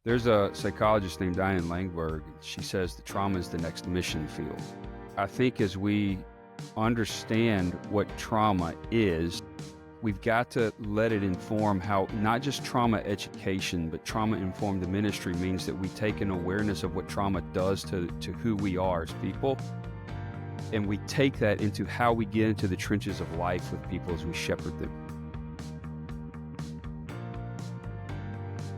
There's a psychologist named Diane Langberg. She says that trauma is the next mission field. I think as we understand what trauma is, we've got to let it inform how not just trauma education, but trauma-informed ministry means that we take an awareness of what trauma does to who we are as people, and we take that into how we get into the trenches of life with people as we shepherd them.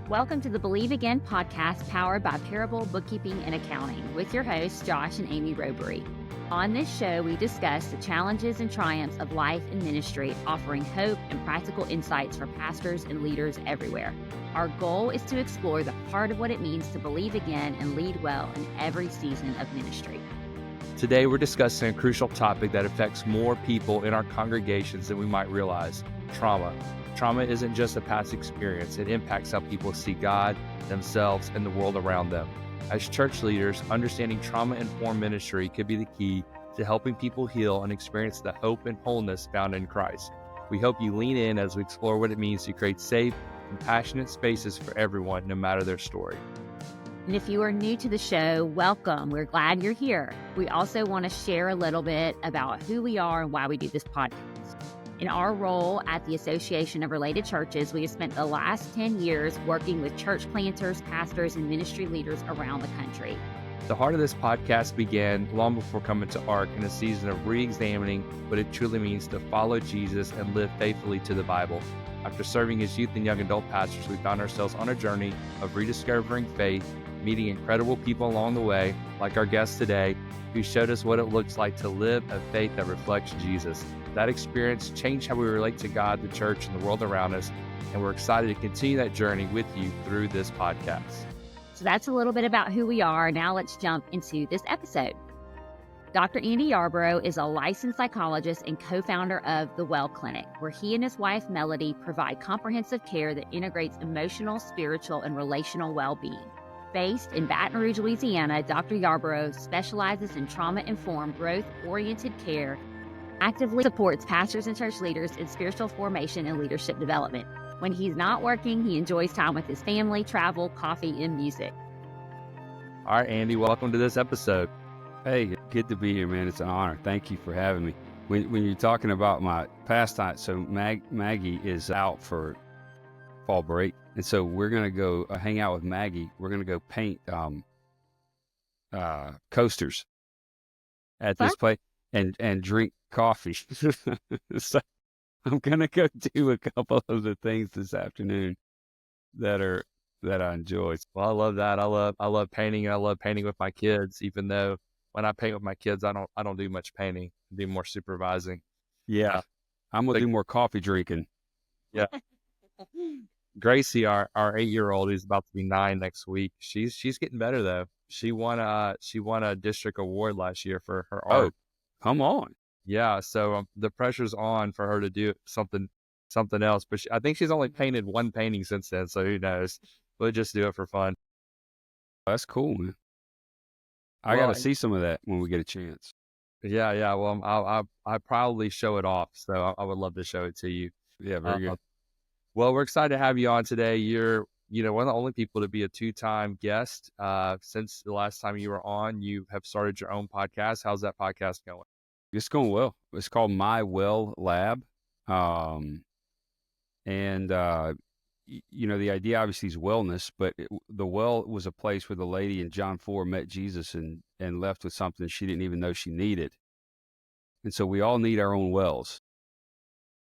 Welcome to the Believe Again podcast powered by Parable Bookkeeping and Accounting with your hosts, Josh and Amy Roberie. On this show, we discuss the challenges and triumphs of life and ministry, offering hope and practical insights for pastors and leaders everywhere. Our goal is to explore the heart of what it means to believe again and lead well in every season of ministry. Today, we're discussing a crucial topic that affects more people in our congregations than we might realize: trauma. Trauma isn't just a past experience. It impacts how people see God, themselves, and the world around them. As church leaders, understanding trauma-informed ministry could be the key to helping people heal and experience the hope and wholeness found in Christ. We hope you lean in as we explore what it means to create safe, compassionate spaces for everyone, no matter their story. And if you are new to the show, welcome. We're glad you're here. We also want to share a little bit about who we are and why we do this podcast. In our role at the Association of Related Churches, we have spent the last 10 years working with church planters, pastors, and ministry leaders around the country. The heart of this podcast began long before coming to ARC in a season of re-examining what it truly means to follow Jesus and live faithfully to the Bible. After serving as youth and young adult pastors, we found ourselves on a journey of rediscovering faith, meeting incredible people along the way, like our guest today, who showed us what it looks like to live a faith that reflects Jesus. That experience changed how we relate to God, the church, and the world around us, and we're excited to continue that journey with you through this podcast. So that's a little bit about who we are. Now let's jump into this episode. Dr. Andy Yarborough is a licensed psychologist and co-founder of The Well Clinic, where he and his wife, Melody, provide comprehensive care that integrates emotional, spiritual, and relational well-being. Based in Baton Rouge, Louisiana, Dr. Yarborough specializes in trauma-informed, growth-oriented care, actively supports pastors and church leaders in spiritual formation and leadership development. When he's not working, he enjoys time with his family, travel, coffee, and music. All right, Andy, welcome to this episode. Hey, good to be here, man. It's an honor. Thank you for having me. When you're talking about my pastime, so Maggie is out for fall break, and so we're gonna go hang out with Maggie. We're gonna go paint coasters at this place and drink coffee. So I'm gonna go do a couple of the things this afternoon that I enjoy. Well, I love that. I love painting, and I love painting with my kids, even though when I paint with my kids, I don't do much painting. I do more supervising. Yeah. I'm gonna do more coffee drinking. Yeah. Gracie, our 8-year-old, who's about to be 9 next week, she's getting better though. She won a district award last year for her art. Oh, come on. Yeah, so the pressure's on for her to do something else. But I think she's only painted one painting since then, so who knows? We'll just do it for fun. That's cool, man. I got to see some of that when we get a chance. Yeah. Well, I'll probably show it off, so I would love to show it to you. Yeah, very good. Well, we're excited to have you on today. You're one of the only people to be a 2-time guest. Since the last time you were on, you have started your own podcast. How's that podcast going? It's going well. It's called My Well Lab. The idea obviously is wellness, but the well was a place where the lady in John 4 met Jesus and left with something she didn't even know she needed. And so we all need our own wells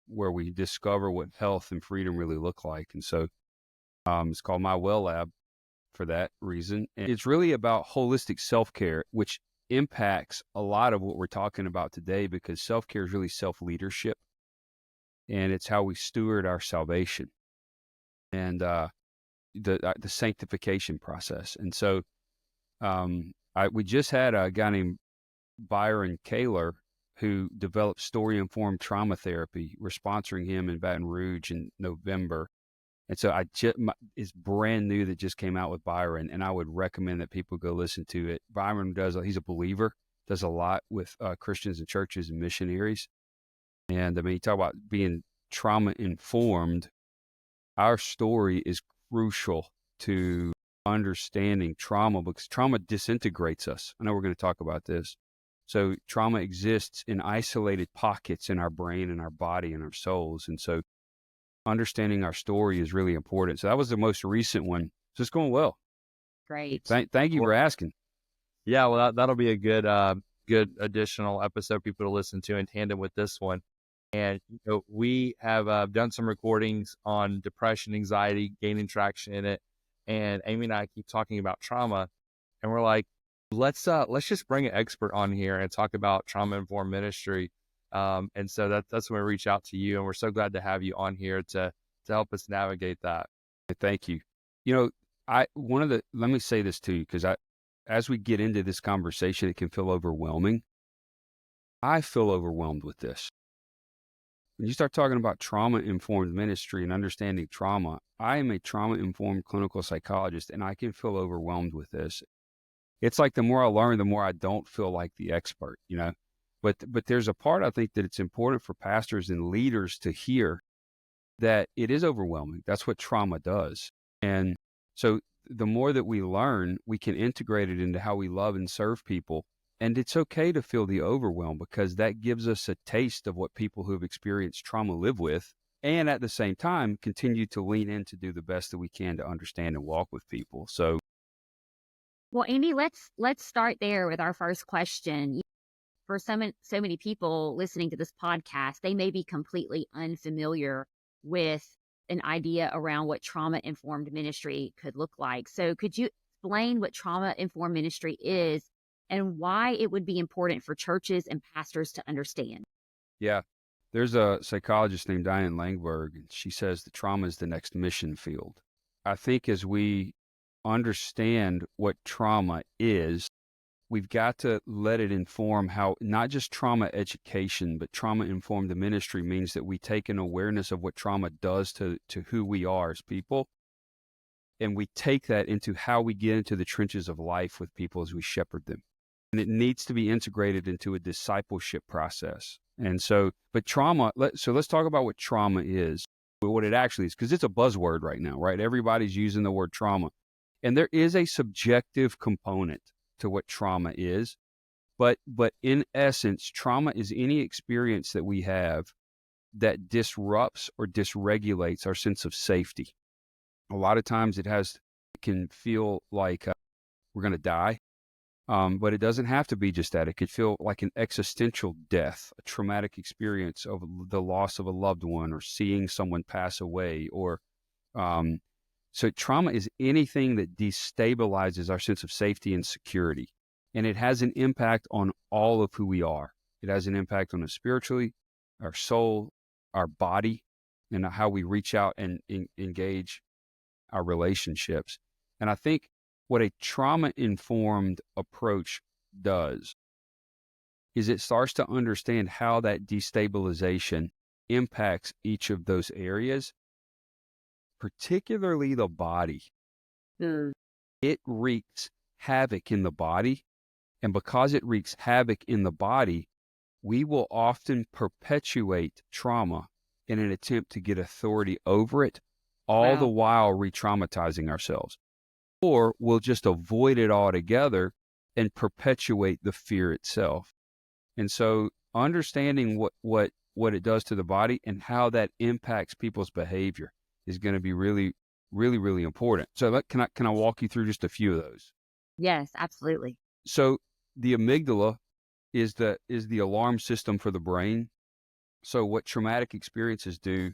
where we discover what health and freedom really look like. And so it's called My Well Lab for that reason. And it's really about holistic self-care, which impacts a lot of what we're talking about today, because self-care is really self-leadership, and it's how we steward our salvation and the sanctification process. And so we just had a guy named Byron Kaler who developed story-informed trauma therapy. We're sponsoring him in Baton Rouge in November. And so it's brand new that just came out with Byron, and I would recommend that people go listen to it. Byron he's a believer, does a lot with Christians and churches and missionaries. And I mean, you talk about being trauma informed. Our story is crucial to understanding trauma, because trauma disintegrates us. I know we're going to talk about this. So trauma exists in isolated pockets in our brain and our body and our souls. And so understanding our story is really important. So that was the most recent one. So it's going well. Great. Thank you for asking. Yeah, well, that'll be a good additional episode for people to listen to in tandem with this one. And we have done some recordings on depression, anxiety, gaining traction in it. And Amy and I keep talking about trauma, and we're like, let's just bring an expert on here and talk about trauma-informed ministry. And so that's when we reach out to you, and we're so glad to have you on here to help us navigate that. Thank you. Let me say this to you, because as we get into this conversation, it can feel overwhelming. I feel overwhelmed with this. When you start talking about trauma-informed ministry and understanding trauma, I am a trauma-informed clinical psychologist, and I can feel overwhelmed with this. It's like the more I learn, the more I don't feel like the expert, But there's a part I think that it's important for pastors and leaders to hear, that it is overwhelming. That's what trauma does. And so the more that we learn, we can integrate it into how we love and serve people. And it's okay to feel the overwhelm, because that gives us a taste of what people who have experienced trauma live with. And at the same time, continue to lean in to do the best that we can to understand and walk with people. So, Well, Andy, let's start there with our first question. For so many people listening to this podcast, they may be completely unfamiliar with an idea around what trauma-informed ministry could look like. So could you explain what trauma-informed ministry is and why it would be important for churches and pastors to understand? yeah, there's a psychologist named Diane Langberg, and she says that trauma is the next mission field. I think as we understand what trauma is, we've got to let it inform how, not just trauma education, but trauma-informed ministry means that we take an awareness of what trauma does to who we are as people, and we take that into how we get into the trenches of life with people as we shepherd them. And it needs to be integrated into a discipleship process. And so, but trauma, let's talk about what trauma is, what it actually is, because it's a buzzword right now, right? Everybody's using the word trauma. And there is a subjective component to what trauma is, but in essence, trauma is any experience that we have that disrupts or dysregulates our sense of safety. A lot of times it can feel like we're going to die, but it doesn't have to be just that. It could feel like an existential death, a traumatic experience of the loss of a loved one, or seeing someone pass away, or so trauma is anything that destabilizes our sense of safety and security. And it has an impact on all of who we are. It has an impact on us spiritually, our soul, our body, and how we reach out and engage our relationships. And I think what a trauma-informed approach does is it starts to understand how that destabilization impacts each of those areas, particularly the body. It wreaks havoc in the body. And because it wreaks havoc in the body, we will often perpetuate trauma in an attempt to get authority over it, all the while re-traumatizing ourselves. Or we'll just avoid it altogether and perpetuate the fear itself. And so understanding what it does to the body and how that impacts people's behavior is going to be really, really, really important. So can I walk you through just a few of those? Yes, absolutely. So the amygdala is the alarm system for the brain. So what traumatic experiences do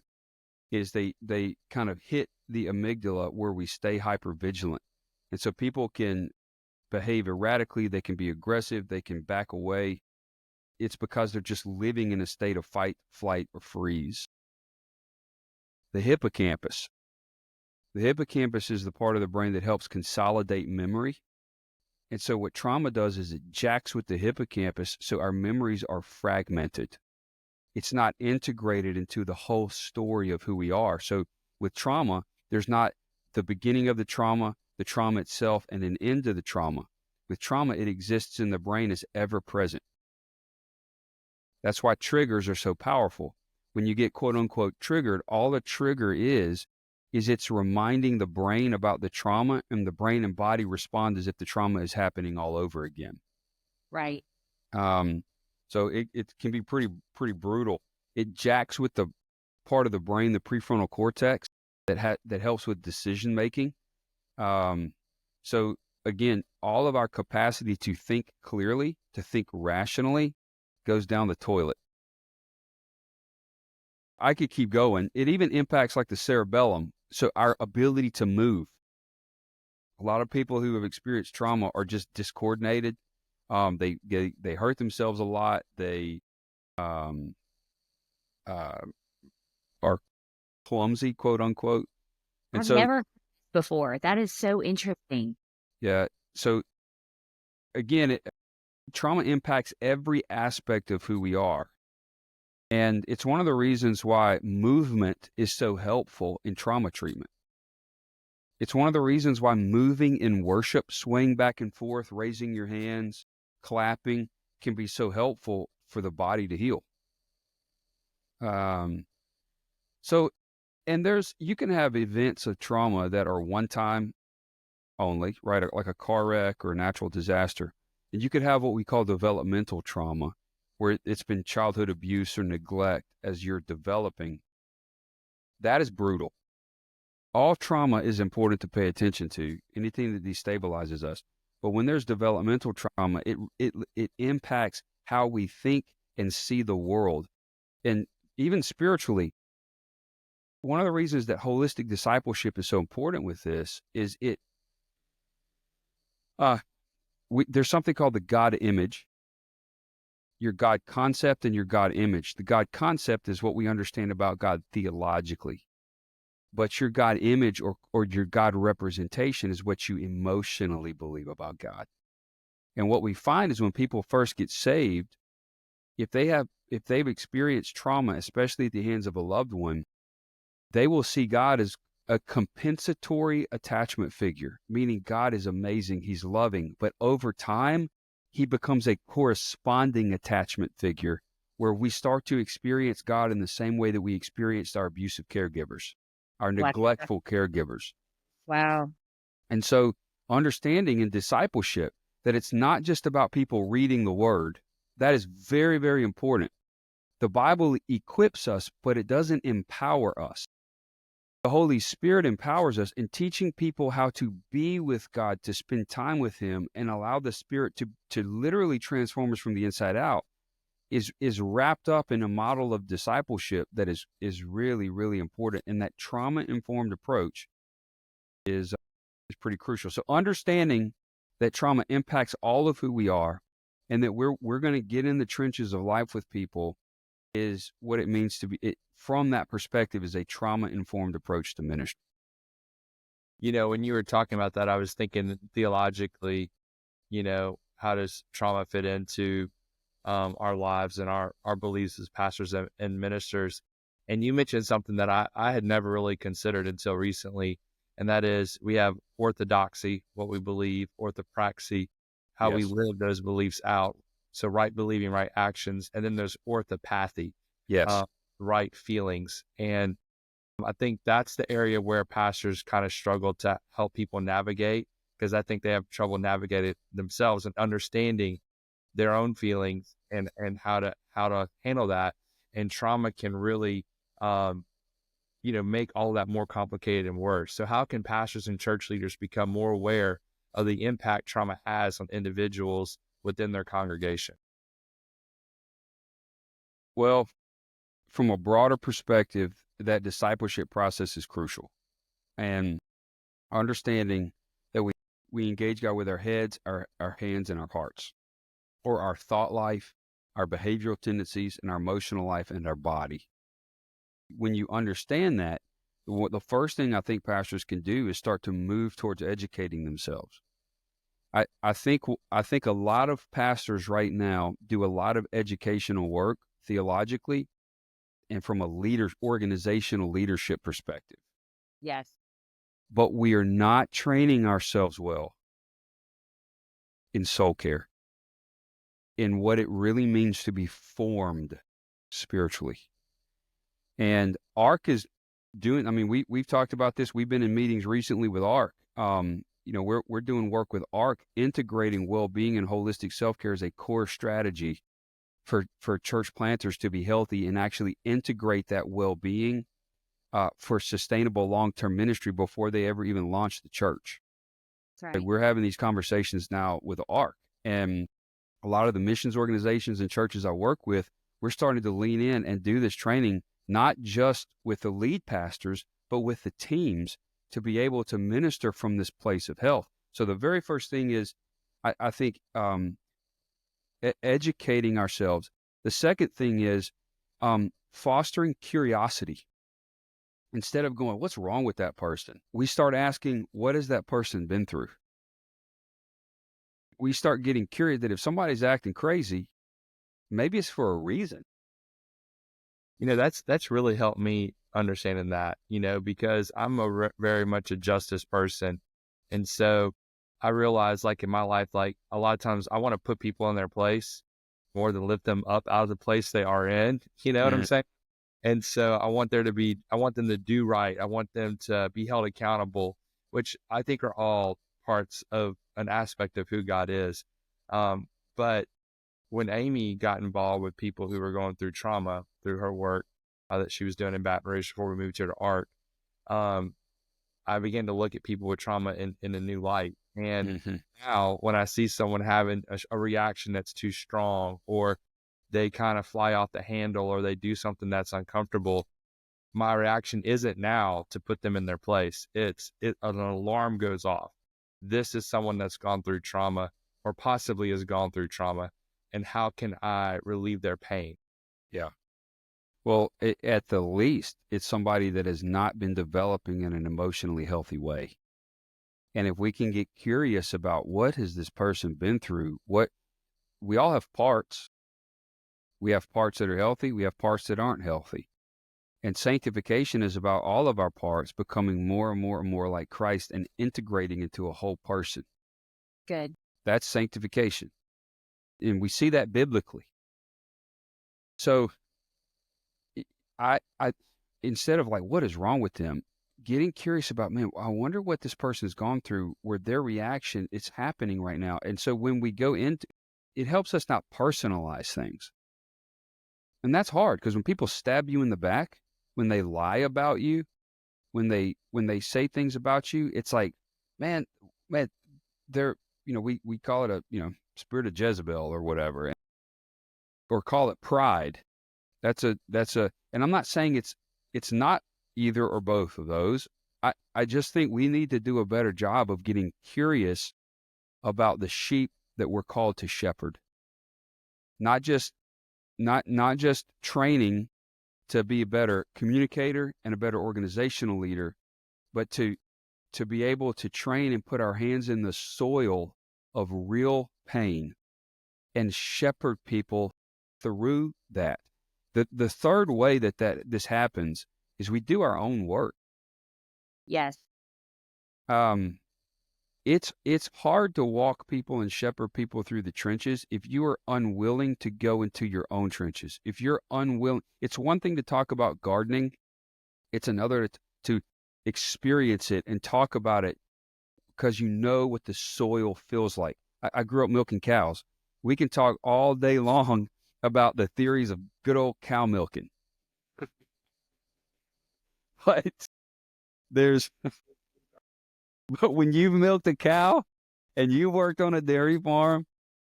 is they kind of hit the amygdala where we stay hypervigilant. And so people can behave erratically, they can be aggressive, they can back away. It's because they're just living in a state of fight, flight, or freeze. The hippocampus. The hippocampus is the part of the brain that helps consolidate memory. And so what trauma does is it jacks with the hippocampus, so our memories are fragmented. It's not integrated into the whole story of who we are. So with trauma, there's not the beginning of the trauma itself, and an end to the trauma. With trauma, it exists in the brain as ever present. That's why triggers are so powerful. When you get quote unquote triggered, all the trigger is is it's reminding the brain about the trauma, and the brain and body respond as if the trauma is happening all over again. Right. So it can be pretty brutal. It jacks with the part of the brain, the prefrontal cortex, that helps with decision making. So again, all of our capacity to think clearly, to think rationally, goes down the toilet. I could keep going. It even impacts like the cerebellum, so our ability to move. A lot of people who have experienced trauma are just discoordinated. They hurt themselves a lot. They um, uh, are clumsy, quote unquote. And I've so, never before. That is so interesting. yeah. So again, trauma impacts every aspect of who we are. And it's one of the reasons why movement is so helpful in trauma treatment. It's one of the reasons why moving in worship, swaying back and forth, raising your hands, clapping, can be so helpful for the body to heal. So, and you can have events of trauma that are one time only, right? Like a car wreck or a natural disaster. And you could have what we call developmental trauma, where it's been childhood abuse or neglect as you're developing. That is brutal. All trauma is important to pay attention to, anything that destabilizes us. But when there's developmental trauma, it impacts how we think and see the world. And even spiritually, one of the reasons that holistic discipleship is so important with this is there's something called the God image, your God concept and your God image. The God concept is what we understand about God theologically. But your God image or your God representation is what you emotionally believe about God. And what we find is when people first get saved, if they've experienced trauma, especially at the hands of a loved one, they will see God as a compensatory attachment figure, meaning God is amazing, he's loving, but over time, he becomes a corresponding attachment figure where we start to experience God in the same way that we experienced our abusive caregivers, our Wow. neglectful caregivers. Wow. And so understanding in discipleship that it's not just about people reading the word, that is very, very important. The Bible equips us, but it doesn't empower us. The Holy Spirit empowers us in teaching people how to be with God, to spend time with him, and allow the Spirit to literally transform us from the inside out is wrapped up in a model of discipleship that is really, really important. And that trauma-informed approach is pretty crucial. So understanding that trauma impacts all of who we are and that we're going to get in the trenches of life with people is what it means to be, from that perspective, is a trauma-informed approach to ministry. When you were talking about that, I was thinking theologically, how does trauma fit into our lives and our beliefs as pastors and ministers? And you mentioned something that I had never really considered until recently, and that is we have orthodoxy, what we believe, orthopraxy, how we Yes. live those beliefs out. So right believing, right actions, and then there's orthopathy, Yes. right feelings. And I think that's the area where pastors kind of struggle to help people navigate, because I think they have trouble navigating themselves and understanding their own feelings and how to handle that. And trauma can really, make all that more complicated and worse. So how can pastors and church leaders become more aware of the impact trauma has on individuals within their congregation? Well, from a broader perspective, that discipleship process is crucial. And understanding that we engage God with our heads, our hands, and our hearts, or our thought life, our behavioral tendencies, and our emotional life, and our body. When you understand that, the first thing I think pastors can do is start to move towards educating themselves. I think a lot of pastors right now do a lot of educational work theologically and from a organizational leadership perspective. Yes. But we are not training ourselves well in soul care, in what it really means to be formed spiritually. And ARC is we've talked about this. We've been in meetings recently with ARC. We're doing work with ARC, integrating well-being and holistic self-care as a core strategy for church planters to be healthy and actually integrate that well-being for sustainable long-term ministry before they ever even launch the church. That's right. We're having these conversations now with ARC, and a lot of the missions organizations and churches I work with, we're starting to lean in and do this training, not just with the lead pastors, but with the teams to be able to minister from this place of health. So the very first thing is, I think, educating ourselves. The second thing is fostering curiosity. Instead of going, what's wrong with that person? We start asking, what has that person been through? We start getting curious that if somebody's acting crazy, maybe it's for a reason. That's really helped me understanding that, because I'm very much a justice person. And so I realize, like, in my life, like, a lot of times I want to put people in their place more than lift them up out of the place they are in. You know what I'm saying? And so I want them to do right. I want them to be held accountable, which I think are all parts of an aspect of who God is. But when Amy got involved with people who were going through trauma through her work that she was doing in Baton Rouge before we moved here to ARC, I began to look at people with trauma in a new light. And now when I see someone having a reaction that's too strong, or they kind of fly off the handle, or they do something that's uncomfortable, my reaction isn't now to put them in their place. An alarm goes off. This is someone that's gone through trauma, or possibly has gone through trauma, and how can I relieve their pain? Yeah. Well, at the least, it's somebody that has not been developing in an emotionally healthy way. And if we can get curious about what has this person been through, we all have parts. We have parts that are healthy. We have parts that aren't healthy. And sanctification is about all of our parts becoming more and more and more like Christ and integrating into a whole person. Good. That's sanctification. And we see that biblically. So I instead of like, what is wrong with them, getting curious about, man, I wonder what this person has gone through, where their reaction is happening right now. And so when we go into, it helps us not personalize things. And that's hard, because when people stab you in the back, when they lie about you, when they say things about you, it's like, man, they're, we call it a, spirit of Jezebel or whatever, or call it pride. That's a, and I'm not saying it's not either or both of those. I just think we need to do a better job of getting curious about the sheep that we're called to shepherd. Not just training to be a better communicator and a better organizational leader, but to be able to train and put our hands in the soil of real pain and shepherd people through that. The third way that this happens is we do our own work. Yes. It's hard to walk people and shepherd people through the trenches if you are unwilling to go into your own trenches. If you're unwilling, it's one thing to talk about gardening. It's another to experience it and talk about it, because you know what the soil feels like. I grew up milking cows. We can talk all day long about the theories of good old cow milking. But but when you've milked a cow and you worked on a dairy farm,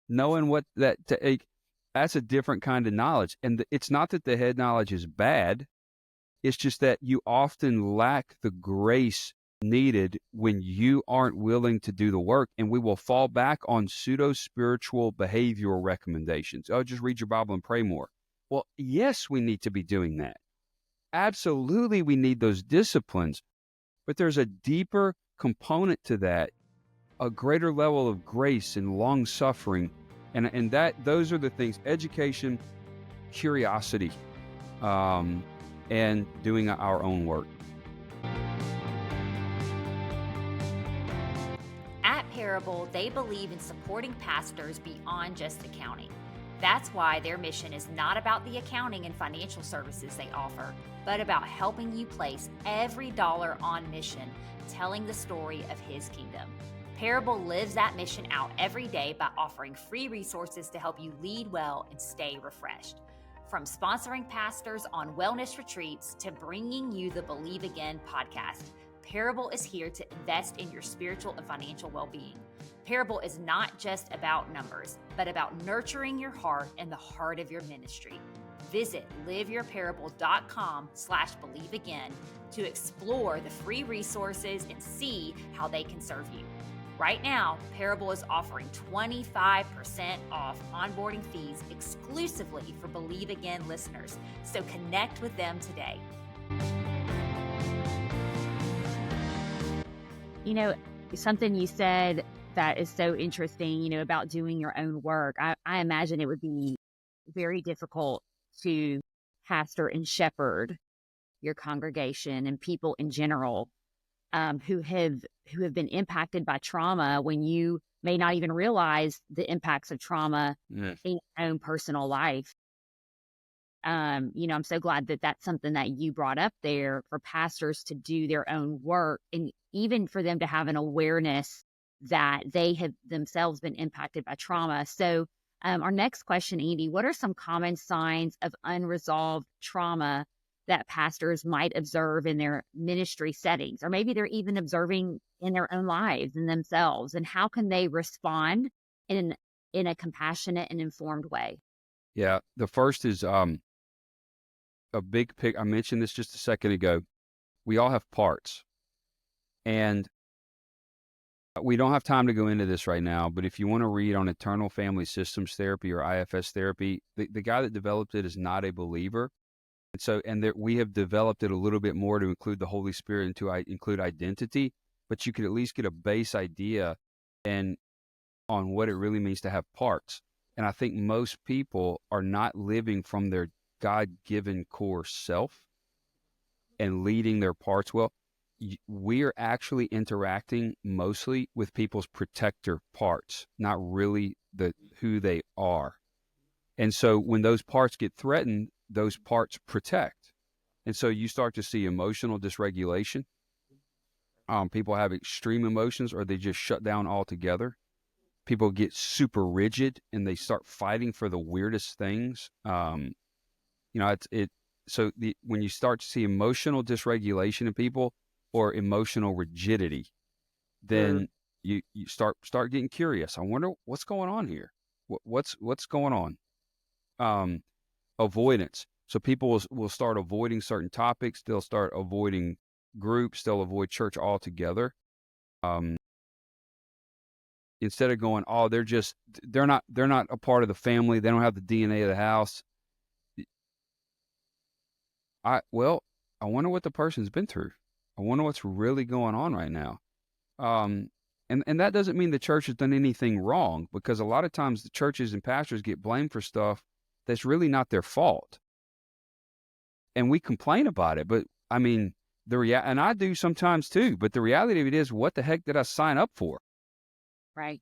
knowing what that's a different kind of knowledge. And it's not that the head knowledge is bad. It's just that you often lack the grace needed when you aren't willing to do the work, and we will fall back on pseudo-spiritual behavioral recommendations. Oh, just read your Bible and pray more. Well, yes, we need to be doing that. Absolutely, we need those disciplines, but there's a deeper component to that, a greater level of grace and long suffering, and those are the things: education, curiosity, and doing our own work. At Parable, they believe in supporting pastors beyond just accounting. That's why their mission is not about the accounting and financial services they offer, but about helping you place every dollar on mission, telling the story of His kingdom. Parable lives that mission out every day by offering free resources to help you lead well and stay refreshed. From sponsoring pastors on wellness retreats to bringing you the Believe Again podcast, Parable is here to invest in your spiritual and financial well-being. Parable is not just about numbers, but about nurturing your heart and the heart of your ministry. Visit liveyourparable.com/believeagain to explore the free resources and see how they can serve you. Right now, Parable is offering 25% off onboarding fees exclusively for Believe Again listeners. So connect with them today. You know, something you said that is so interesting, about doing your own work. I imagine it would be very difficult to pastor and shepherd your congregation and people in general who have been impacted by trauma when you may not even realize the impacts of trauma in your own personal life. I'm so glad that that's something that you brought up there for pastors to do their own work, and even for them to have an awareness that they have themselves been impacted by trauma. So our next question, Andy, what are some common signs of unresolved trauma that pastors might observe in their ministry settings, or maybe they're even observing in their own lives and themselves, and how can they respond in a compassionate and informed way? Yeah, the first is a big pick. I mentioned this just a second ago. We all have parts, and we don't have time to go into this right now, but if you want to read on Eternal Family Systems Therapy or IFS therapy, the guy that developed it is not a believer. And so, we have developed it a little bit more to include the Holy Spirit and to include identity, but you could at least get a base idea and on what it really means to have parts. And I think most people are not living from their God-given core self and leading their parts well. We're actually interacting mostly with people's protector parts, not really who they are. And so when those parts get threatened, those parts protect. And so you start to see emotional dysregulation. People have extreme emotions, or they just shut down altogether. People get super rigid and they start fighting for the weirdest things. When you start to see emotional dysregulation in people or emotional rigidity, then you start getting curious. I wonder what's going on here. What's going on? Avoidance. So people will start avoiding certain topics. They'll start avoiding groups. They'll avoid church altogether. Instead of going, oh, they're not a part of the family. They don't have the DNA of the house. I wonder what the person's been through. I wonder what's really going on right now. And that doesn't mean the church has done anything wrong, because a lot of times the churches and pastors get blamed for stuff that's really not their fault. And we complain about it, but I mean, and I do sometimes too, but the reality of it is, what the heck did I sign up for? Right.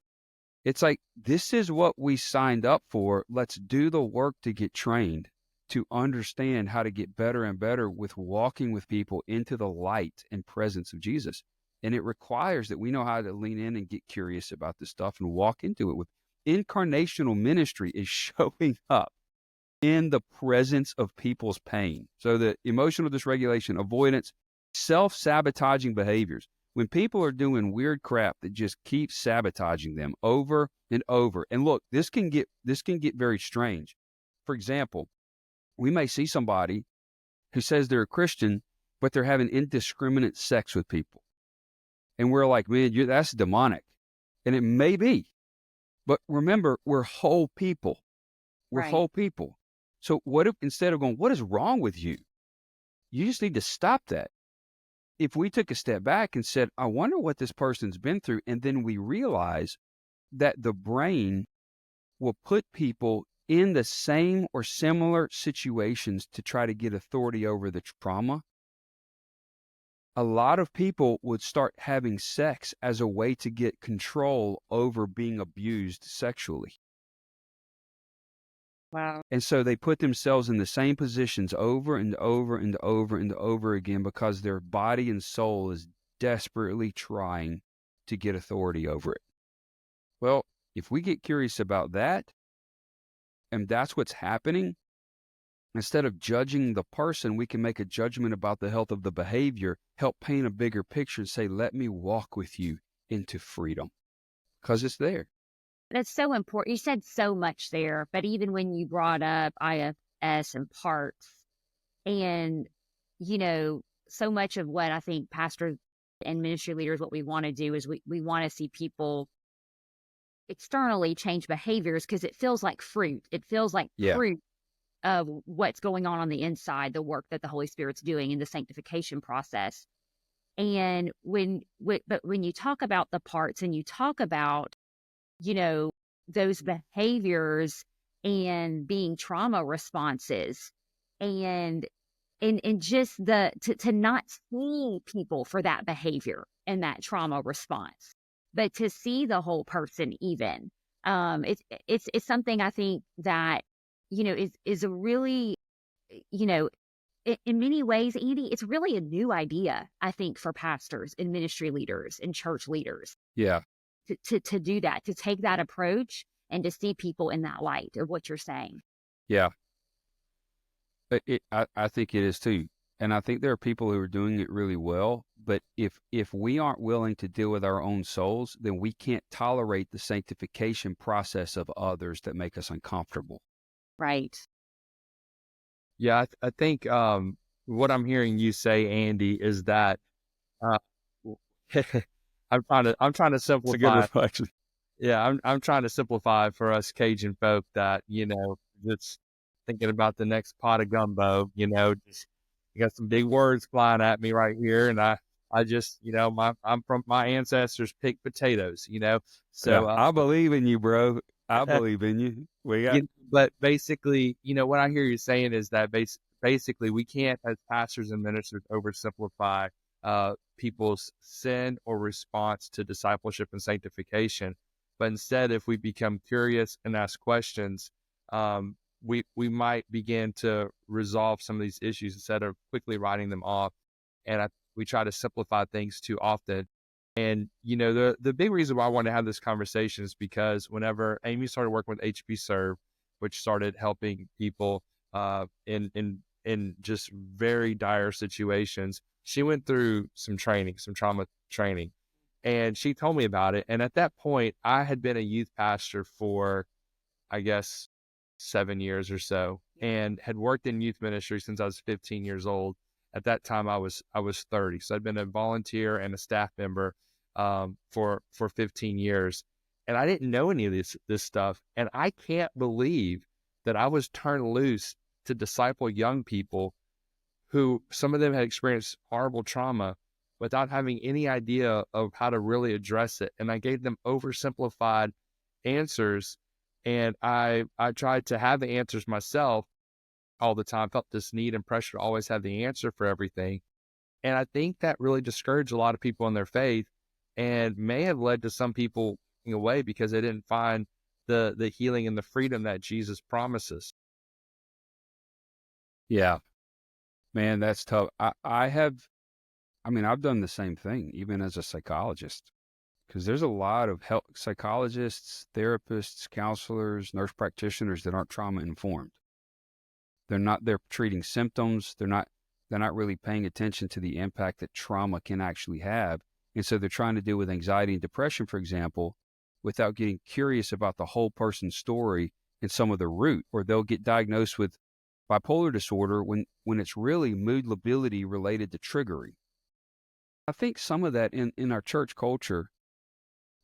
It's like, this is what we signed up for. Let's do the work to get trained, to understand how to get better and better with walking with people into the light and presence of Jesus. And it requires that we know how to lean in and get curious about this stuff and walk into it. With incarnational ministry is showing up in the presence of people's pain. So the emotional dysregulation, avoidance, self-sabotaging behaviors. When people are doing weird crap that just keeps sabotaging them over and over. And look, this can get very strange. For example, we may see somebody who says they're a Christian, but they're having indiscriminate sex with people. And we're like, man, that's demonic. And it may be. But remember, we're whole people. We're whole people. So what if, instead of going, what is wrong with you? You just need to stop that. If we took a step back and said, I wonder what this person's been through, and then we realize that the brain will put people in the same or similar situations to try to get authority over the trauma, a lot of people would start having sex as a way to get control over being abused sexually. Wow. And so they put themselves in the same positions over and over and over and over again because their body and soul is desperately trying to get authority over it. Well, if we get curious about that, and that's what's happening, instead of judging the person, we can make a judgment about the health of the behavior, help paint a bigger picture and say, let me walk with you into freedom because it's there. That's so important. You said so much there, but even when you brought up IFS and parts, and, so much of what I think pastors and ministry leaders, what we want to do is we want to see people externally change behaviors because it feels like fruit. It feels like Yeah. fruit of what's going on the inside, the work that the Holy Spirit's doing in the sanctification process. And but when you talk about the parts and you talk about, those behaviors and being trauma responses and just to not see people for that behavior and that trauma response, but to see the whole person even. It's something I think that, is a really, you know, in many ways, Andy, it's really a new idea, I think, for pastors and ministry leaders and church leaders Yeah. to do that, to take that approach and to see people in that light of what you're saying. Yeah. But I think it is too. And I think there are people who are doing it really well. But if we aren't willing to deal with our own souls, then we can't tolerate the sanctification process of others that make us uncomfortable. Right. Yeah, I think what I'm hearing you say, Andy, is that uh, I'm trying to It's a good simplify. reflection. Yeah, I'm trying to simplify for us Cajun folk that, just thinking about the next pot of gumbo, just you got some big words flying at me right here. And I just, my ancestors picked potatoes, so, Yeah. I believe in you, bro. I believe in you. but basically, what I hear you saying is that basically we can't, as pastors and ministers, oversimplify people's sin or response to discipleship and sanctification. But instead, if we become curious and ask questions, we might begin to resolve some of these issues instead of quickly writing them off. And we try to simplify things too often. And, the big reason why I wanted to have this conversation is because whenever Amy started working with HB Serve, which started helping people in just very dire situations, she went through some trauma training, and she told me about it. And at that point, I had been a youth pastor for, I guess, 7 years or so, and had worked in youth ministry since I was 15 years old. At that time, I was 30, so I'd been a volunteer and a staff member for 15 years, and I didn't know any of this stuff. And I can't believe that I was turned loose to disciple young people who, some of them had experienced horrible trauma without having any idea of how to really address it. And I gave them oversimplified answers, and I tried to have the answers myself all the time, felt this need and pressure to always have the answer for everything. And I think that really discouraged a lot of people in their faith, and may have led to some people walking away because they didn't find the healing and the freedom that Jesus promises. Yeah. Man, that's tough. I've done the same thing, even as a psychologist, because there's a lot of health psychologists, therapists, counselors, nurse practitioners that aren't trauma informed. They're treating symptoms. They're not really paying attention to the impact that trauma can actually have. And so they're trying to deal with anxiety and depression, for example, without getting curious about the whole person's story and some of the root, or they'll get diagnosed with bipolar disorder when it's really mood lability related to triggering. I think some of that in our church culture,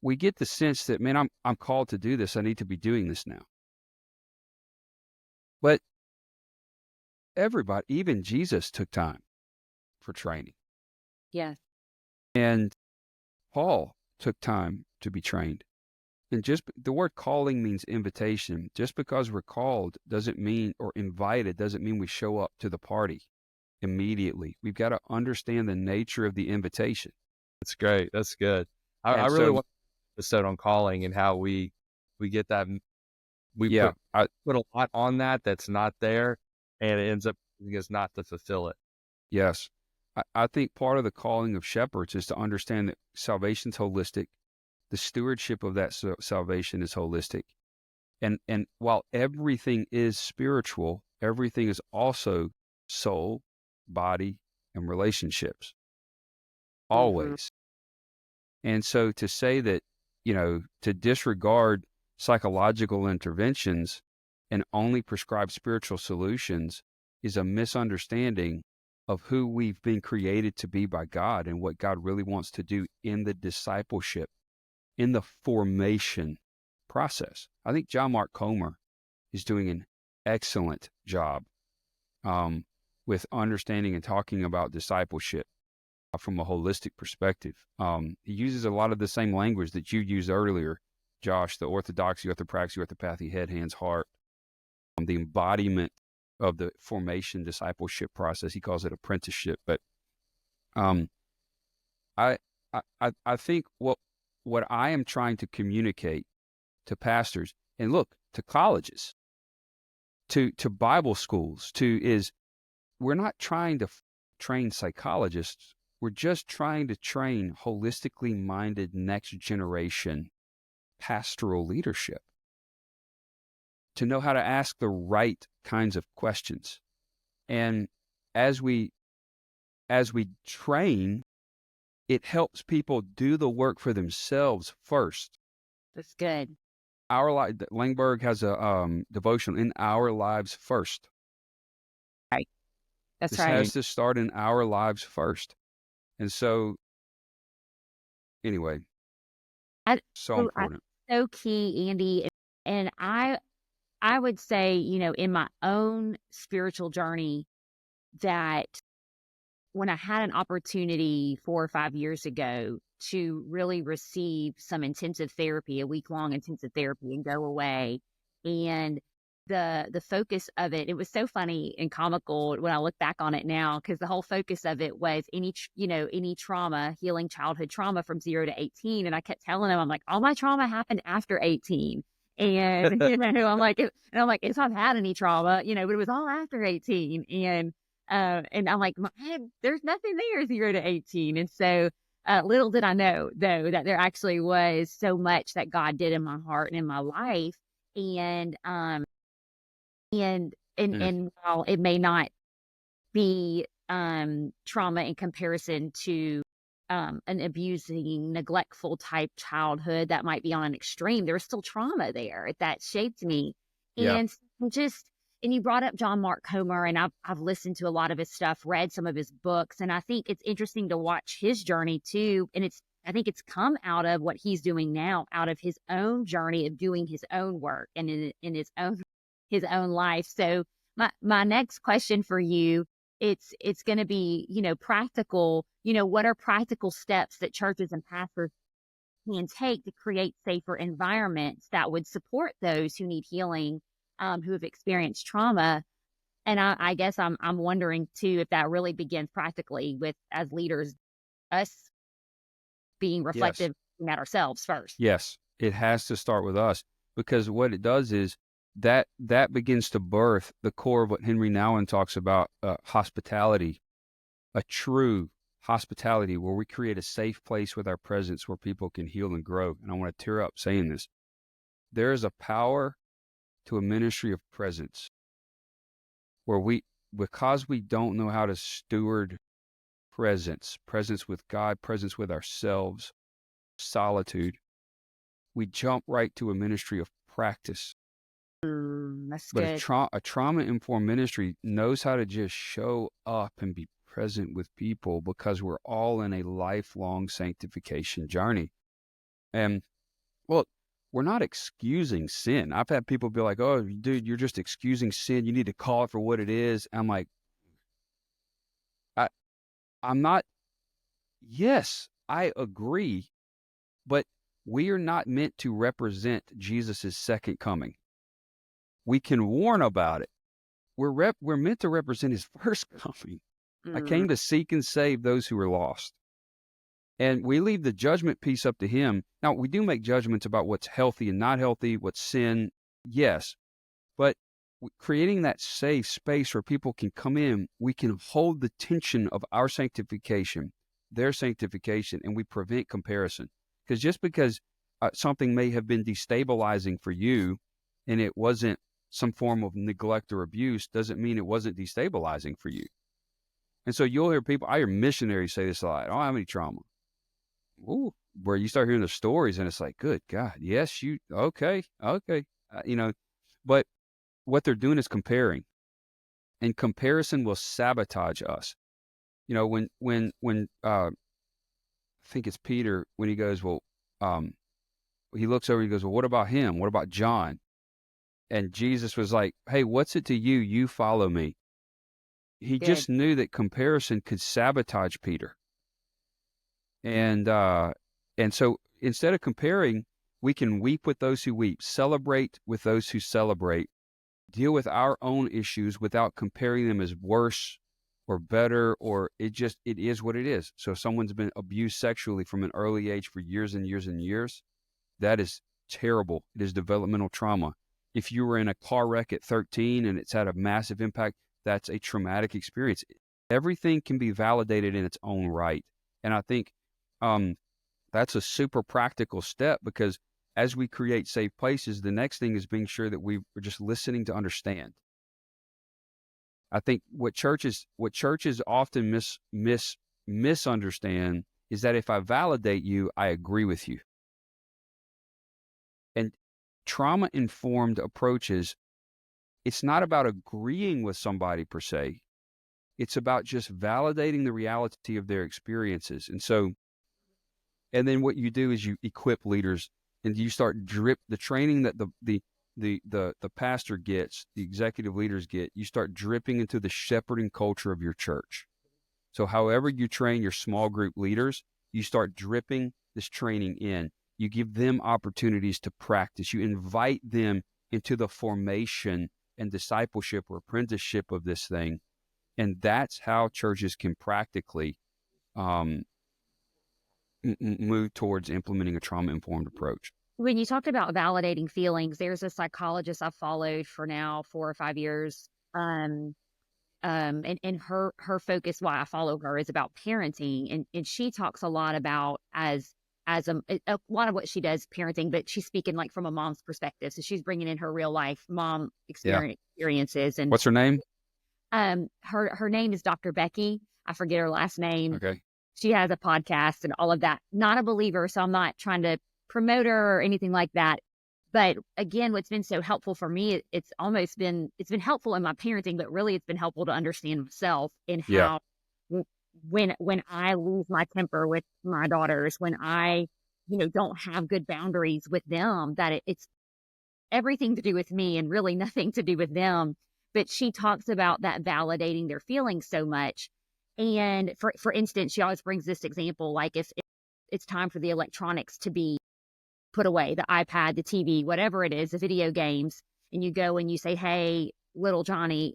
we get the sense that, man, I'm called to do this. I need to be doing this now. But everybody, even Jesus, took time for training. Yes. And Paul took time to be trained. And just the word calling means invitation. Just because we're called doesn't mean, or invited, doesn't mean we show up to the party immediately. We've got to understand the nature of the invitation. That's great. That's good. I And really so, want to episode on calling and how we get that We Yeah, put a lot on that's not there, and it ends up causing us not to fulfill it. yes. I think part of the calling of shepherds is to understand that salvation's holistic. The stewardship of that salvation is holistic. And while everything is spiritual, everything is also soul, body, and relationships, Mm-hmm. always. And so to say that, to disregard psychological interventions and only prescribe spiritual solutions is a misunderstanding of who we've been created to be by God and what God really wants to do in the discipleship, in the formation process. I think John Mark Comer is doing an excellent job with understanding and talking about discipleship from a holistic perspective. He uses a lot of the same language that you used earlier, Josh, the orthodoxy, orthopraxy, orthopathy, head, hands, heart, the embodiment of the formation discipleship process. He calls it apprenticeship. But um, I, I think what I am trying to communicate to pastors, and look, to colleges, to Bible schools, is we're not trying to train psychologists. We're just trying to train holistically minded next generation pastoral leadership to know how to ask the right kinds of questions. And as we train, it helps people do the work for themselves first. That's good. Langberg has a devotion, in our lives first. Right. That's This right. has to start in our lives first. And so, anyway, so important. So key, Andy. And I would say, in my own spiritual journey, that when I had an opportunity 4 or 5 years ago to really receive some intensive therapy, a week-long intensive therapy, and go away, and the focus of it was so funny and comical when I look back on it now, because the whole focus of it was any trauma, healing childhood trauma from 0 to 18. And I kept telling him, I'm like, all my trauma happened after 18. And, I'm like, if I've had any trauma, but it was all after 18. And I'm like, there's nothing there 0 to 18. And so little did I know, though, that there actually was so much that God did in my heart and in my life. And while it may not be trauma in comparison to an abusing, neglectful type childhood that might be on an extreme, there was still trauma there that shaped me. Yeah. And you brought up John Mark Comer, and I've listened to a lot of his stuff, read some of his books, and I think it's interesting to watch his journey too. And I think it's come out of what he's doing now, out of his own journey of doing his own work and in his own life. So my next question for you, it's going to be, practical, what are practical steps that churches and pastors can take to create safer environments that would support those who need healing, who have experienced trauma? And I guess I'm wondering too, if that really begins practically with, as leaders, us being reflective at ourselves first. Yes, it has to start with us, because what it does is that begins to birth the core of what Henry Nouwen talks about, hospitality, a true hospitality where we create a safe place with our presence where people can heal and grow. And I want to tear up saying this. There is a power to a ministry of presence where because we don't know how to steward presence with God, presence with ourselves, solitude, we jump right to a ministry of practice. That's But good. a trauma-informed ministry knows how to just show up and be present with people, because we're all in a lifelong sanctification journey. And, well, we're not excusing sin. I've had people be like, oh, dude, you're just excusing sin. You need to call it for what it is. I'm like, I'm not. Yes, I agree. But we are not meant to represent Jesus' second coming. We can warn about it. We're meant to represent his first coming. I came to seek and save those who are lost. And we leave the judgment piece up to him. Now, we do make judgments about what's healthy and not healthy, what's sin, Yes, but creating that safe space where people can come in, we can hold the tension of our sanctification, their sanctification, and we prevent comparison. Because just because something may have been destabilizing for you and it wasn't some form of neglect or abuse doesn't mean it wasn't destabilizing for you. And so you'll hear people, I hear missionaries say this a lot, I don't have any trauma. Ooh, where you start hearing the stories and it's like, good God, yes, okay. But what they're doing is comparing, and comparison will sabotage us. When I think it's Peter, when he goes, he looks over, he goes, well, what about him? What about John? And Jesus was like, hey, what's it to you? You follow me. He Good. just knew that comparison could sabotage Peter. And so instead of comparing, we can weep with those who weep, celebrate with those who celebrate, deal with our own issues without comparing them as worse or better, or it is what it is. So if someone's been abused sexually from an early age for years and years and years, that is terrible. It is developmental trauma. If you were in a car wreck at 13 and it's had a massive impact, that's a traumatic experience. Everything can be validated in its own right. And I think that's a super practical step, because as we create safe places, the next thing is being sure that we're just listening to understand. I think what churches often misunderstand is that if I validate you, I agree with you. And trauma-informed approaches, it's not about agreeing with somebody per se. It's about just validating the reality of their experiences. And then what you do is you equip leaders, and you start the training that the pastor gets, the executive leaders get, you start dripping into the shepherding culture of your church. So however you train your small group leaders, you start dripping this training in. You give them opportunities to practice. You invite them into the formation and discipleship or apprenticeship of this thing. And that's how churches can practically move towards implementing a trauma-informed approach. When you talked about validating feelings, there's a psychologist I've followed for now 4 or 5 years. And her focus, why I follow her, is about parenting. And she talks a lot about as a lot of what she does parenting, but she's speaking like from a mom's perspective. So she's bringing in her real life mom experiences. And what's her name? Her name is Dr. Becky. I forget her last name. Okay. She has a podcast and all of that. Not a believer, so I'm not trying to promote her or anything like that. But again, what's been so helpful for me, it's been helpful in my parenting, but really it's been helpful to understand myself in how when I lose my temper with my daughters, when I, don't have good boundaries with them, that it's everything to do with me and really nothing to do with them. But she talks about that validating their feelings so much. And for instance, she always brings this example, like if it's time for the electronics to be put away, the iPad, the TV, whatever it is, the video games, and you go and you say, hey, little Johnny,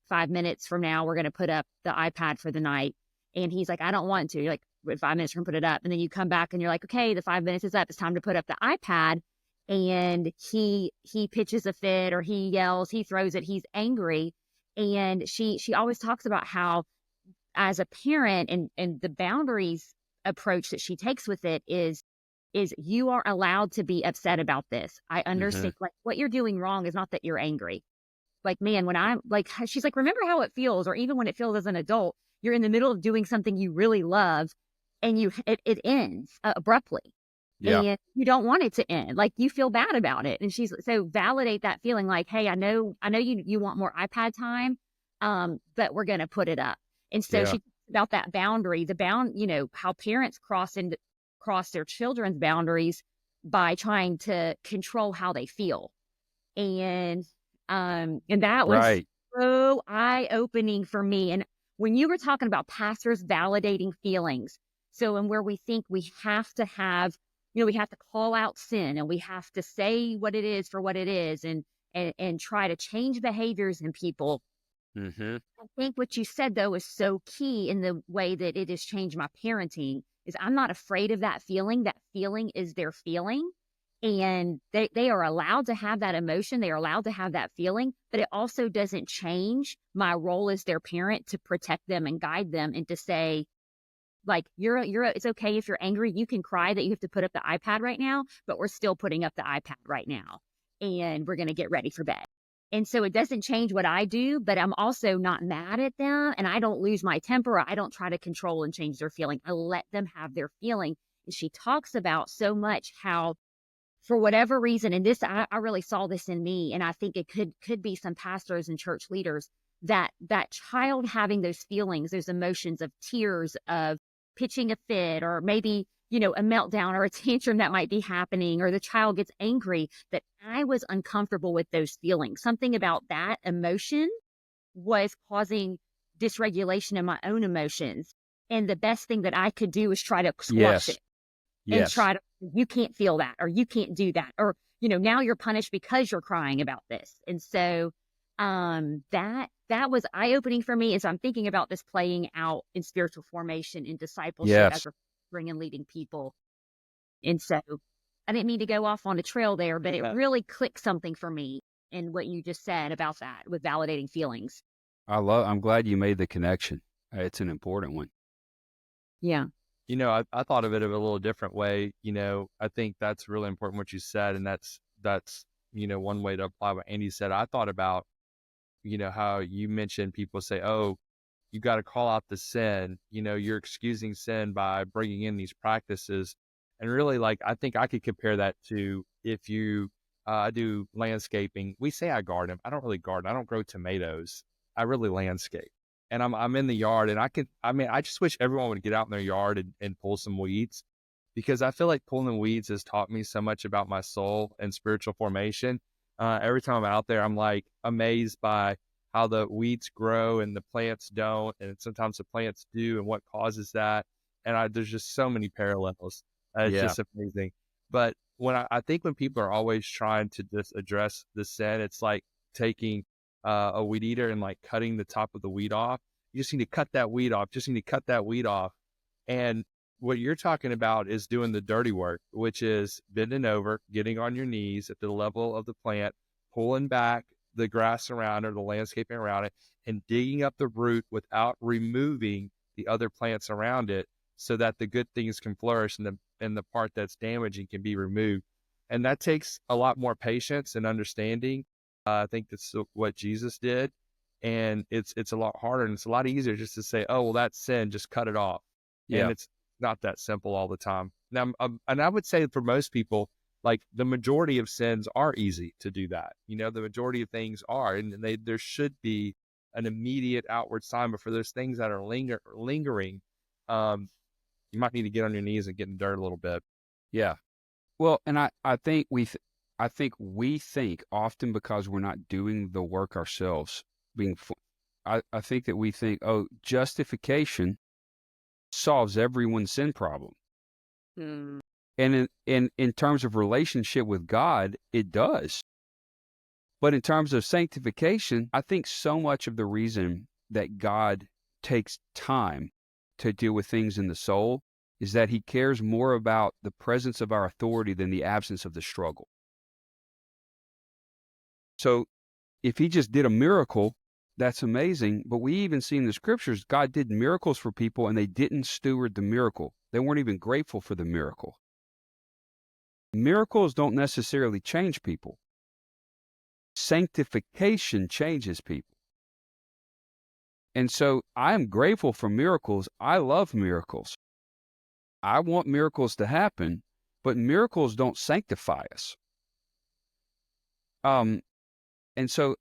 5 minutes from now, we're going to put up the iPad for the night. And he's like, I don't want to. You're like, in 5 minutes, we're going to put it up. And then you come back and you're like, okay, the 5 minutes is up. It's time to put up the iPad. And he pitches a fit, or he yells, he throws it, he's angry. And she always talks about how, as a parent, and the boundaries approach that she takes with it is you are allowed to be upset about this. I understand, like, what you're doing wrong is not that you're angry. Like, man, when I'm like, she's like, remember how it feels, or even when it feels as an adult, you're in the middle of doing something you really love, and it ends abruptly. Yeah. And you don't want it to end. Like, you feel bad about it. And she's so validate that feeling, like, hey, I know you want more iPad time, but we're going to put it up. And so she talks about that boundary, how parents cross their children's boundaries by trying to control how they feel. And that was so eye-opening for me. And when you were talking about pastors validating feelings, so and where we think we have to have, we have to call out sin, and we have to say what it is for what it is, and try to change behaviors in people. Mm-hmm. I think what you said, though, is so key in the way that it has changed my parenting, is I'm not afraid of that feeling. That feeling is their feeling. And they are allowed to have that emotion. They are allowed to have that feeling, but it also doesn't change my role as their parent to protect them and guide them and to say, like, it's okay if you're angry. You can cry that you have to put up the iPad right now, but we're still putting up the iPad right now. And we're going to get ready for bed. And so it doesn't change what I do, but I'm also not mad at them. And I don't lose my temper. I don't try to control and change their feeling. I let them have their feeling. And she talks about so much how, for whatever reason, and this, I really saw this in me, and I think it could be some pastors and church leaders, that child having those feelings, those emotions of tears, of pitching a fit, or maybe, a meltdown or a tantrum that might be happening, or the child gets angry, that I was uncomfortable with those feelings. Something about that emotion was causing dysregulation in my own emotions. And the best thing that I could do was try to squash it and Yes. try to, you can't feel that, or you can't do that, or, now you're punished because you're crying about this. And so that was eye-opening for me as I'm thinking about this playing out in spiritual formation and discipleship as Yes. we're bringing and leading people. And so I didn't mean to go off on a trail there, but it really clicked something for me in what you just said about that with validating feelings. I'm glad you made the connection. It's an important one. Yeah. I thought of it a little different way. I think that's really important what you said, and that's one way to apply what Andy said. I thought about, how you mentioned people say, oh, you got to call out the sin. You're excusing sin by bringing in these practices. And really, like, I think I could compare that to if you do landscaping. We say I garden. I don't really garden. I don't grow tomatoes. I really landscape. And I'm in the yard, and I just wish everyone would get out in their yard and pull some weeds, because I feel like pulling weeds has taught me so much about my soul and spiritual formation. Every time I'm out there, I'm like amazed by how the weeds grow and the plants don't, and sometimes the plants do, and what causes that. And there's just so many parallels. It's Yeah. just amazing. But when I think when people are always trying to just address the sin, it's like taking a weed eater and like cutting the top of the weed off. You just need to cut that weed off. Just need to cut that weed off. And what you're talking about is doing the dirty work, which is bending over, getting on your knees at the level of the plant, pulling back the grass around it, the landscaping around it, and digging up the root without removing the other plants around it, so that the good things can flourish and the part that's damaging can be removed. And that takes a lot more patience and understanding. I think that's what Jesus did. And it's a lot harder, and it's a lot easier just to say, oh, well, that's sin, just cut it off. Yeah. And it's not that simple all the time. Now, and I would say for most people, like the majority of sins are easy to do that. The majority of things are, and there should be an immediate outward sign. But for those things that are lingering, you might need to get on your knees and get in dirt a little bit. Yeah. Well, and I think I think we think often, because we're not doing the work ourselves, I think that we think, oh, justification solves everyone's sin problem. Mm. And in terms of relationship with God, it does. But in terms of sanctification, I think so much of the reason that God takes time to deal with things in the soul is that he cares more about the presence of our authority than the absence of the struggle. So if he just did a miracle, that's amazing. But we even see in the scriptures, God did miracles for people and they didn't steward the miracle. They weren't even grateful for the miracle. Miracles don't necessarily change people. Sanctification changes people. And so I am grateful for miracles. I love miracles. I want miracles to happen, but miracles don't sanctify us. And so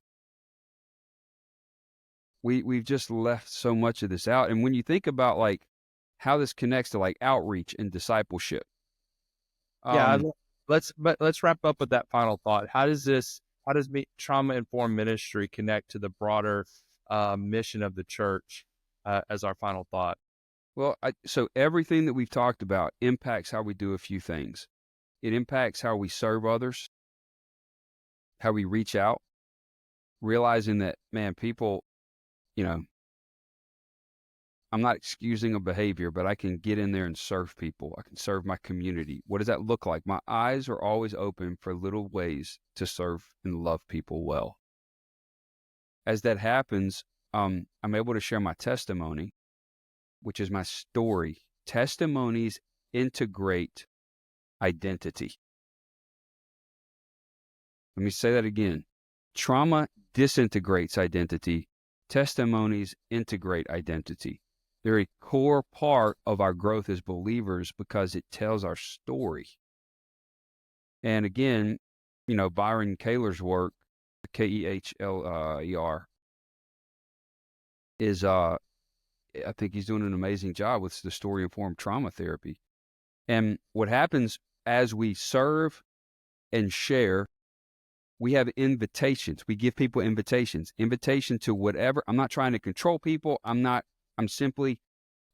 we've just left so much of this out. And when you think about like how this connects to like outreach and discipleship. Let's wrap up with that final thought. How does trauma-informed ministry connect to the broader mission of the church as our final thought? Well, so everything that we've talked about impacts how we do a few things. It impacts how we serve others, how we reach out, realizing that, man, people, I'm not excusing a behavior, but I can get in there and serve people. I can serve my community. What does that look like? My eyes are always open for little ways to serve and love people well. As that happens, I'm able to share my testimony, which is my story. Testimonies integrate identity. Let me say that again. Trauma disintegrates identity. Testimonies integrate identity. They're a core part of our growth as believers because it tells our story. And again, Byron Kaler's work, Kehler, is, I think he's doing an amazing job with the story-informed trauma therapy. And what happens as we serve and share, we have invitations. We give people invitation to whatever. I'm not trying to control people.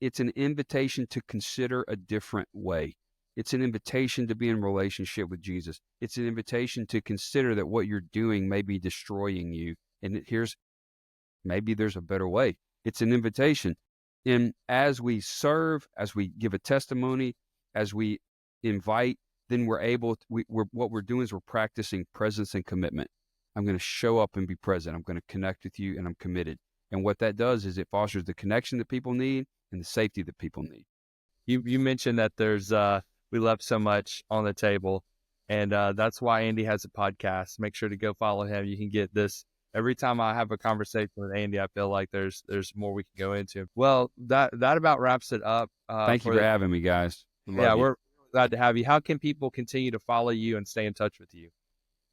It's an invitation to consider a different way. It's an invitation to be in relationship with Jesus. It's an invitation to consider that what you're doing may be destroying you. And maybe there's a better way. It's an invitation. And as we serve, as we give a testimony, as we invite, then what we're doing is we're practicing presence and commitment. I'm going to show up and be present. I'm going to connect with you, and I'm committed. And what that does is it fosters the connection that people need and the safety that people need. You mentioned that there's we left so much on the table, and that's why Andy has a podcast. Make sure to go follow him. You can get this every time I have a conversation with Andy. I feel like there's more we can go into. Well, that about wraps it up. Thank you for having me, guys. Yeah, we're glad to have you. How can people continue to follow you and stay in touch with you?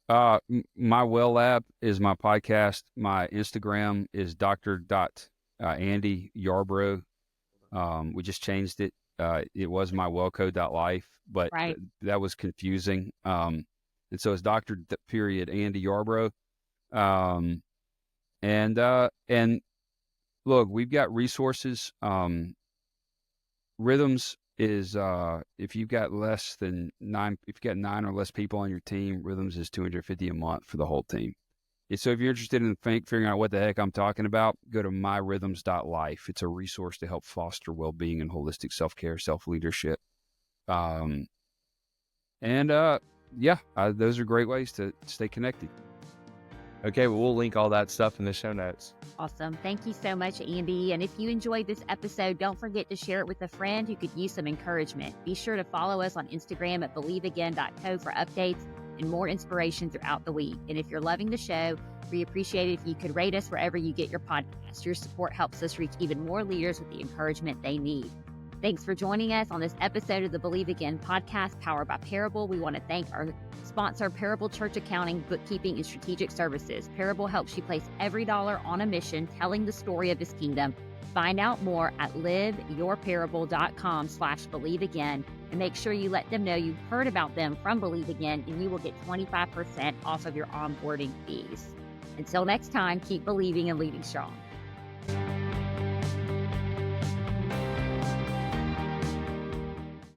My Well Lab is my podcast. My Instagram is Dr. Andy Yarbrough. We just changed it. It was my wellcode.life, but Right. that was confusing. And so it's Dr. Andy Yarbrough. And look, we've got resources. Rhythms is, if you've got nine or less people on your team, Rhythms is $250 a month for the whole team. And so if you're interested in figuring out what the heck I'm talking about, go to myrhythms.life. It's a resource to help foster well-being and holistic self-care, self-leadership. Those are great ways to stay connected. Okay, well, we'll link all that stuff in the show notes. Awesome. Thank you so much, Andy. And if you enjoyed this episode, don't forget to share it with a friend who could use some encouragement. Be sure to follow us on Instagram at believeagain.co for updates and more inspiration throughout the week. And if you're loving the show, we appreciate it if you could rate us wherever you get your podcast. Your support helps us reach even more leaders with the encouragement they need. Thanks for joining us on this episode of the Believe Again podcast powered by Parable. We want to thank our sponsor, Parable Church Accounting, Bookkeeping, and Strategic Services. Parable helps you place every dollar on a mission, telling the story of his kingdom. Find out more at liveyourparable.com/believeagain, and make sure you let them know you heard about them from Believe Again, and you will get 25% off of your onboarding fees. Until next time, keep believing and leading strong.